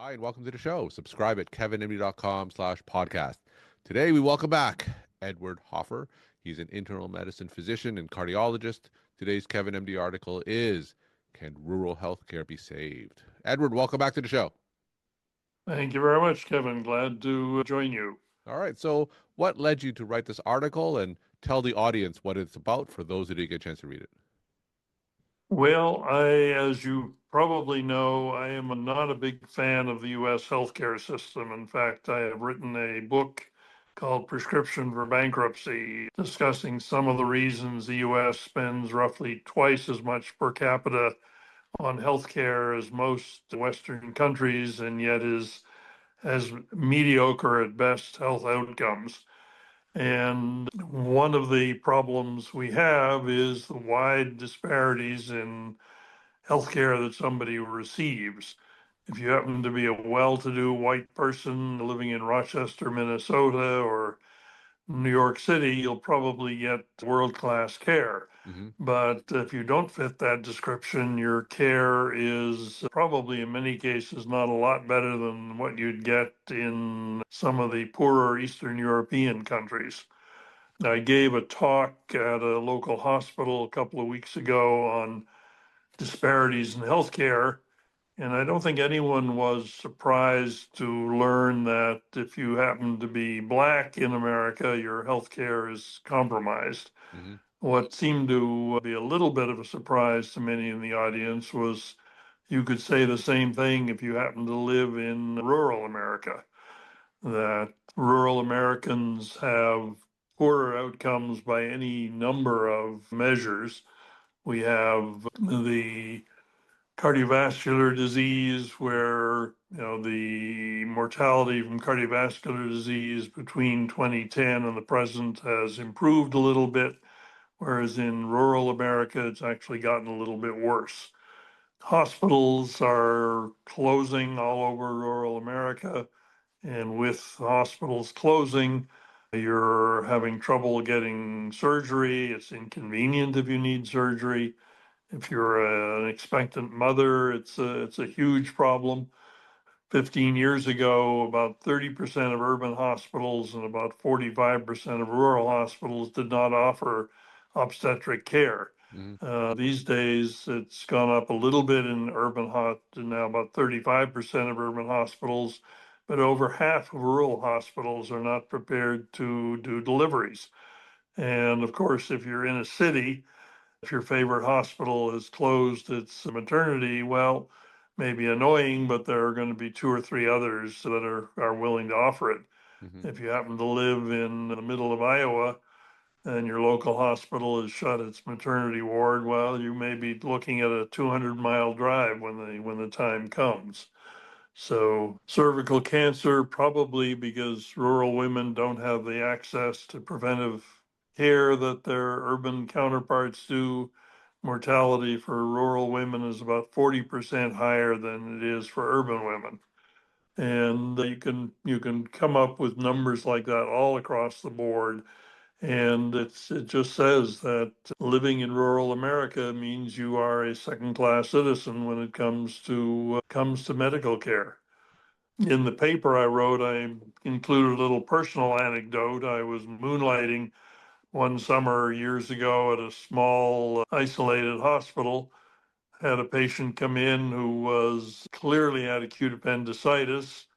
Hi, and welcome to the show. Subscribe at kevinmd.com/podcast. Today, we welcome back Edward Hoffer. He's an internal medicine physician and cardiologist. Today's Kevin MD article is Can Rural Healthcare Be Saved? Edward, welcome back to the show. Thank you very much, Kevin. Glad to join you. All right, so what led you to write this article, and tell the audience what it's about for those who didn't get a chance to read it? Well, as you probably know, I am not a big fan of the U.S. healthcare system. In fact, I have written a book called Prescription for Bankruptcy, discussing some of the reasons the U.S. spends roughly twice as much per capita on healthcare as most Western countries, and yet has mediocre at best health outcomes. And one of the problems we have is the wide disparities in healthcare that somebody receives. If you happen to be a well to do white person living in Rochester, Minnesota, or New York City, you'll probably get world class care. Mm-hmm. But if you don't fit that description, your care is probably in many cases not a lot better than what you'd get in some of the poorer Eastern European countries. I gave a talk at a local hospital a couple of weeks ago on disparities in healthcare. And I don't think anyone was surprised to learn that if you happen to be Black in America, your healthcare is compromised. Mm-hmm. What seemed to be a little bit of a surprise to many in the audience was you could say the same thing if you happen to live in rural America, that rural Americans have poorer outcomes by any number of measures. We have the cardiovascular disease, where the mortality from cardiovascular disease between 2010 and the present has improved a little bit, whereas in rural America it's actually gotten a little bit worse. Hospitals are closing all over rural America, and with hospitals closing, you're having trouble getting surgery. It's inconvenient if you need surgery. If you're an expectant mother, it's a huge problem. 15 years ago, about 30% of urban hospitals and about 45% of rural hospitals did not offer obstetric care. Mm-hmm. These days, it's gone up a little bit in now about 35% of urban hospitals, but over half of rural hospitals are not prepared to do deliveries. And of course, if you're in a city, if your favorite hospital has closed its maternity, well, maybe annoying, but there are going to be two or three others that are willing to offer it. Mm-hmm. If you happen to live in the middle of Iowa and your local hospital has shut its maternity ward, well, you may be looking at a 200-mile drive when the time comes. So cervical cancer, probably because rural women don't have the access to preventive care that their urban counterparts do. Mortality for rural women is about 40% higher than it is for urban women. And you can come up with numbers like that all across the board. And it just says that living in rural America means you are a second class citizen when it comes to medical care. In the paper I wrote, I included a little personal anecdote. I was moonlighting one summer years ago at a small isolated hospital. Had a patient come in who was clearly had acute appendicitis.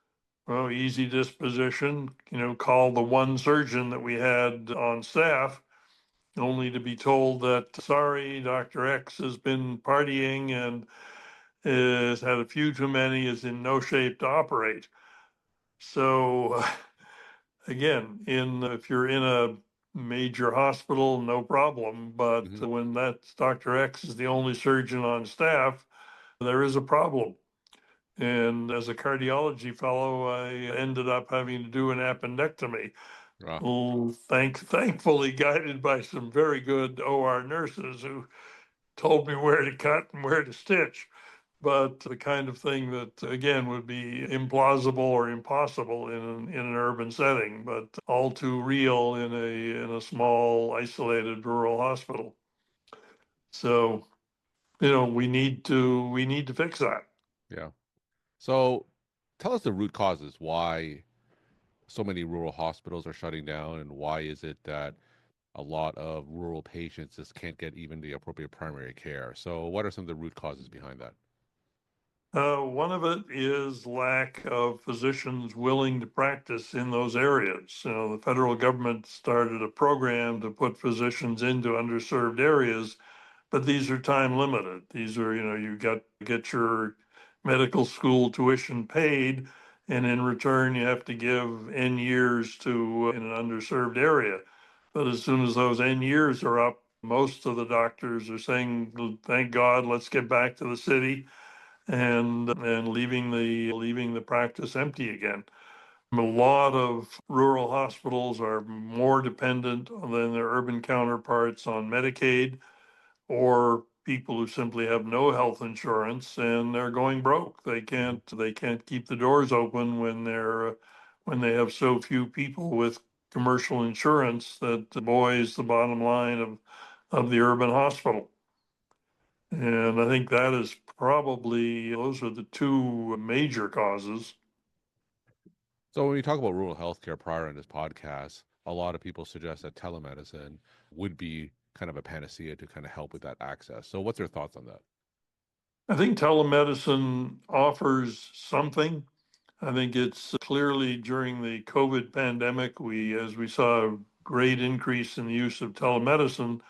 Well, easy disposition, called the one surgeon that we had on staff, only to be told that, sorry, Dr. X has been partying and has had a few too many, is in no shape to operate. So again, if you're in a major hospital, no problem. But Mm-hmm. when that Dr. X is the only surgeon on staff, there is a problem. And as a cardiology fellow, I ended up having to do an appendectomy. Ah. Well, thankfully guided by some very good OR nurses who told me where to cut and where to stitch. But the kind of thing that, again, would be implausible or impossible in an urban setting, but all too real in a small, isolated rural hospital. So, we need to fix that. Yeah. So Tell us the root causes why so many rural hospitals are shutting down, and why is it that a lot of rural patients just can't get even the appropriate primary care? So, what are some of the root causes behind that? One of it is lack of physicians willing to practice in those areas. The federal government started a program to put physicians into underserved areas, but these are time limited. These are, you got to get your medical school tuition paid, and in return, you have to give N years to in an underserved area. But as soon as those N years are up, most of the doctors are saying, "Thank God, let's get back to the city," and leaving the practice empty again. A lot of rural hospitals are more dependent than their urban counterparts on Medicaid, or people who simply have no health insurance and they're going broke. They can't keep the doors open when they have so few people with commercial insurance that buoys the bottom line of the urban hospital. And I think that is probably, those are the two major causes. So, when we talk about rural healthcare prior in this podcast, a lot of people suggest that telemedicine would be kind of a panacea to kind of help with that access. So, what's your thoughts on that? I think telemedicine offers something. I think it's clearly during the COVID pandemic, as we saw a great increase in the use of telemedicine,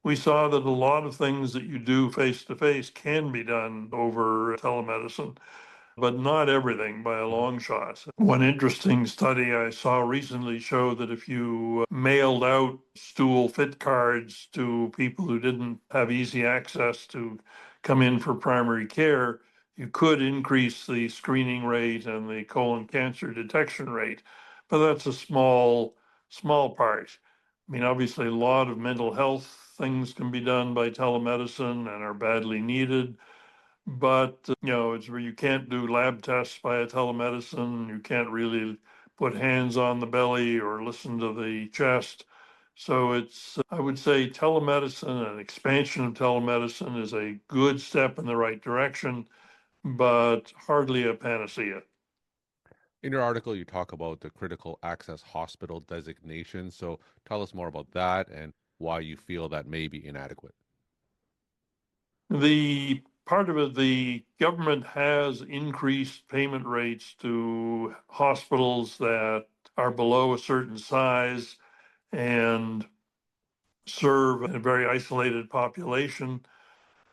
we saw that a lot of things that you do face to face can be done over telemedicine, but not everything by a Mhm. long shot. One interesting study I saw recently showed that if you mailed out stool fit cards to people who didn't have easy access to come in for primary care, you could increase the screening rate and the colon cancer detection rate. But that's a small part. I mean, obviously, a lot of mental health things can be done by telemedicine and are badly needed. But, it's where you can't do lab tests via telemedicine. You can't really put hands on the belly or listen to the chest. So I would say telemedicine and expansion of telemedicine is a good step in the right direction, but hardly a panacea. In your article, you talk about the critical access hospital designation. So, tell us more about that and why you feel that may be inadequate. The part of it, the government has increased payment rates to hospitals that are below a certain size and serve a very isolated population.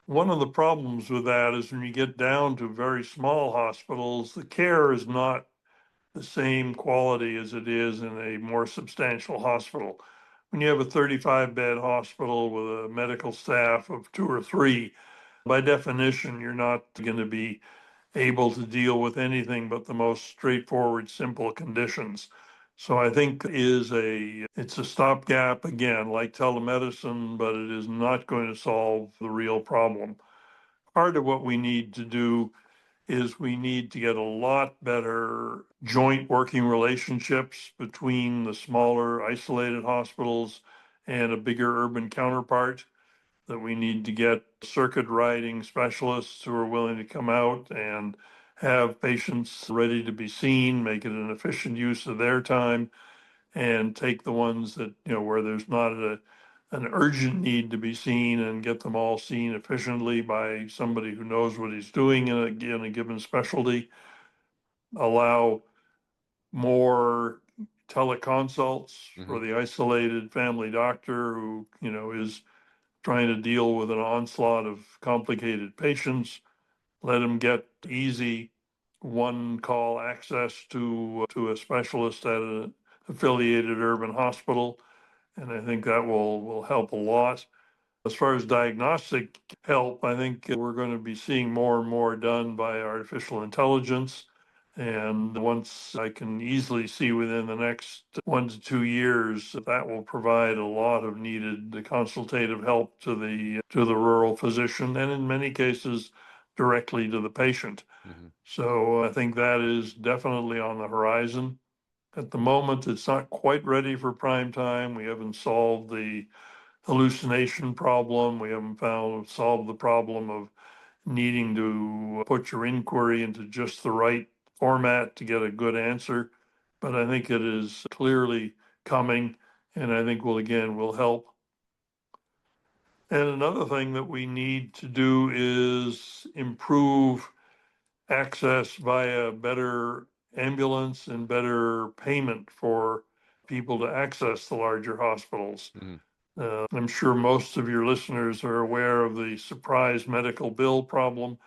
One of the problems with that is when you get down to very small hospitals, the care is not the same quality as it is in a more substantial hospital. When you have a 35-bed hospital with a medical staff of two or three, by definition, you're not going to be able to deal with anything but the most straightforward, simple conditions. So I think it's a stopgap again, like telemedicine, but it is not going to solve the real problem. Part of what we need to do is we need to get a lot better joint working relationships between the smaller isolated hospitals and a bigger urban counterpart, that we need to get circuit riding specialists who are willing to come out and have patients ready to be seen, make it an efficient use of their time, and take the ones that, where there's not an urgent need to be seen, and get them all seen efficiently by somebody who knows what he's doing in a given specialty. Allow more teleconsults Hmm. for the isolated family doctor who, is trying to deal with an onslaught of complicated patients. Let them get easy one call access to a specialist at an affiliated urban hospital. And I think that will help a lot. As far as diagnostic help, I think we're going to be seeing more and more done by artificial intelligence. And once I can easily see within the next 1 to 2 years, that will provide a lot of needed consultative help to the rural physician, and in many cases, directly to the patient. Hmm. So I think that is definitely on the horizon. At the moment, it's not quite ready for prime time. We haven't solved the hallucination problem. We haven't solved the problem of needing to put your inquiry into just the right format to get a good answer, but I think it is clearly coming, and I think will help. And another thing that we need to do is improve access via better ambulance and better payment for people to access the larger hospitals. Mhm. I'm sure most of your listeners are aware of the surprise medical bill problem,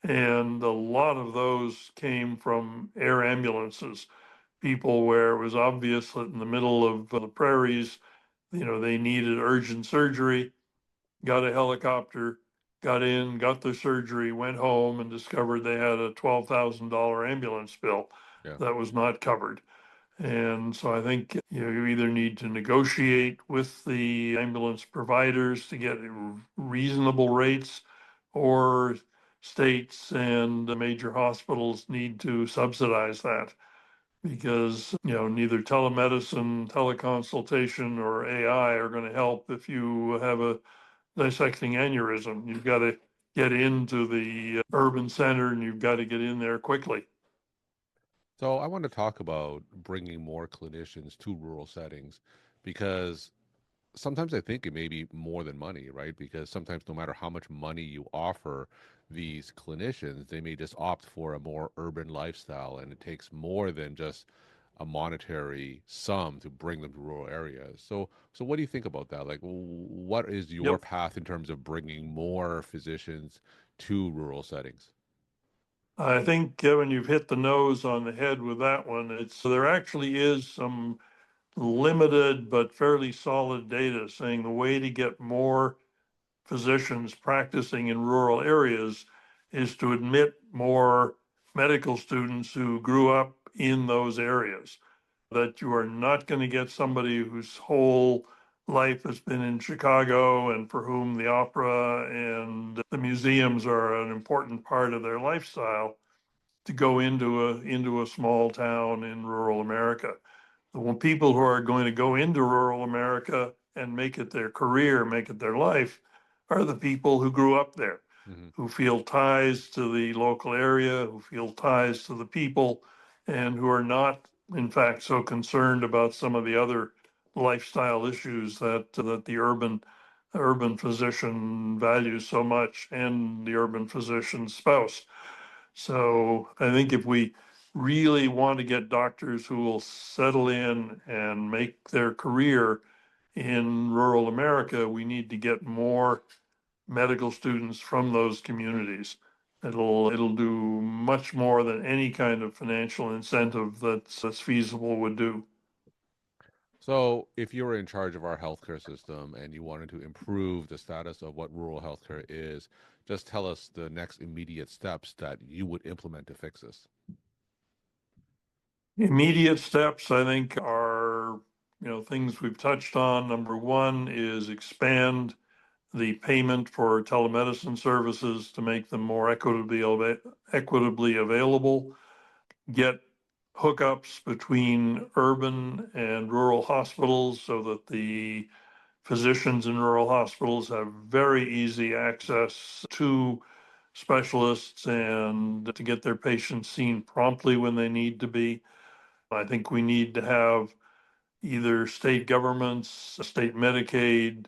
and a lot of those came from air ambulances. People where it was obvious that in the middle of the prairies, they needed urgent surgery, got a helicopter, got in, got their surgery, went home, and discovered they had a $12,000 ambulance bill Yeah. that was not covered. And so I think you either need to negotiate with the ambulance providers to get reasonable rates, or states and the major hospitals need to subsidize that, because neither telemedicine, teleconsultation, or AI are going to help if you have a dissecting aneurysm. You've got to get into the urban center, and you've got to get in there quickly. So I want to talk about bringing more clinicians to rural settings because sometimes I think it may be more than money, right? Because sometimes no matter how much money you offer these clinicians, they may just opt for a more urban lifestyle, and it takes more than just a monetary sum to bring them to rural areas. So what do you think about that? Like, what is your Yep. path in terms of bringing more physicians to rural settings? I think, Kevin, you've hit the nose on the head with that one. There actually is some limited but fairly solid data saying the way to get more physicians practicing in rural areas is to admit more medical students who grew up in those areas. That you are not going to get somebody whose whole life has been in Chicago and for whom the opera and the museums are an important part of their lifestyle to go into a small town in rural America. The people who are going to go into rural America and make it their career, make it their life, are the people who grew up there, Hmm. who feel ties to the local area, who feel ties to the people, and who are not, in fact, so concerned about some of the other lifestyle issues that the urban physician values so much, and the urban physician's spouse. So I think if we really want to get doctors who will settle in and make their career in rural America, we need to get more medical students from those communities. It'll do much more than any kind of financial incentive that's feasible would do. So, if you were in charge of our healthcare system and you wanted to improve the status of what rural healthcare is, just tell us the next immediate steps that you would implement to fix this. Immediate steps, I think, are things we've touched on. Number one is expand the payment for telemedicine services to make them more equitably available, get hookups between urban and rural hospitals so that the physicians in rural hospitals have very easy access to specialists and to get their patients seen promptly when they need to be. I think we need to have either state governments, state Medicaid,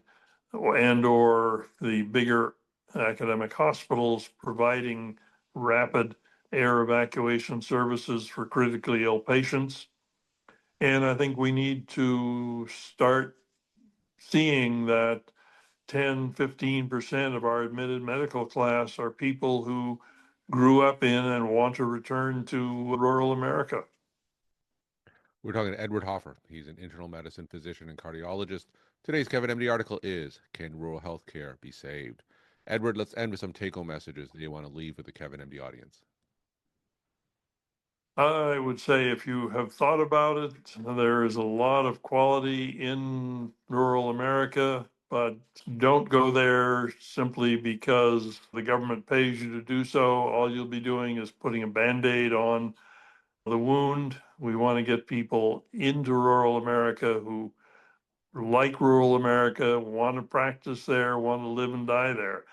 and or the bigger academic hospitals providing rapid air evacuation services for critically ill patients. And I think we need to start seeing that 10-15% of our admitted medical class are people who grew up in and want to return to rural America. We're talking to Edward Hoffer. He's an internal medicine physician and cardiologist. Today's Kevin MD article is Can Rural Healthcare Be Saved? Edward, let's end with some take home messages that you want to leave with the Kevin MD audience. I would say if you have thought about it, there is a lot of quality in rural America, but don't go there simply because the government pays you to do so. All you'll be doing is putting a Band-Aid on the wound. We want to get people into rural America who like rural America, want to practice there, want to live and die there.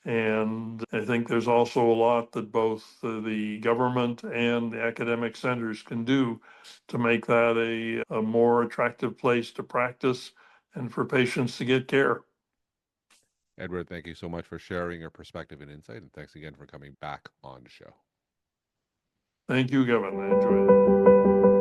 And I think there's also a lot that both the government and the academic centers can do to make that a more attractive place to practice and for patients to get care. Edward, thank you so much for sharing your perspective and insight, and thanks again for coming back on the show. Thank you, Kevin. I enjoyed it.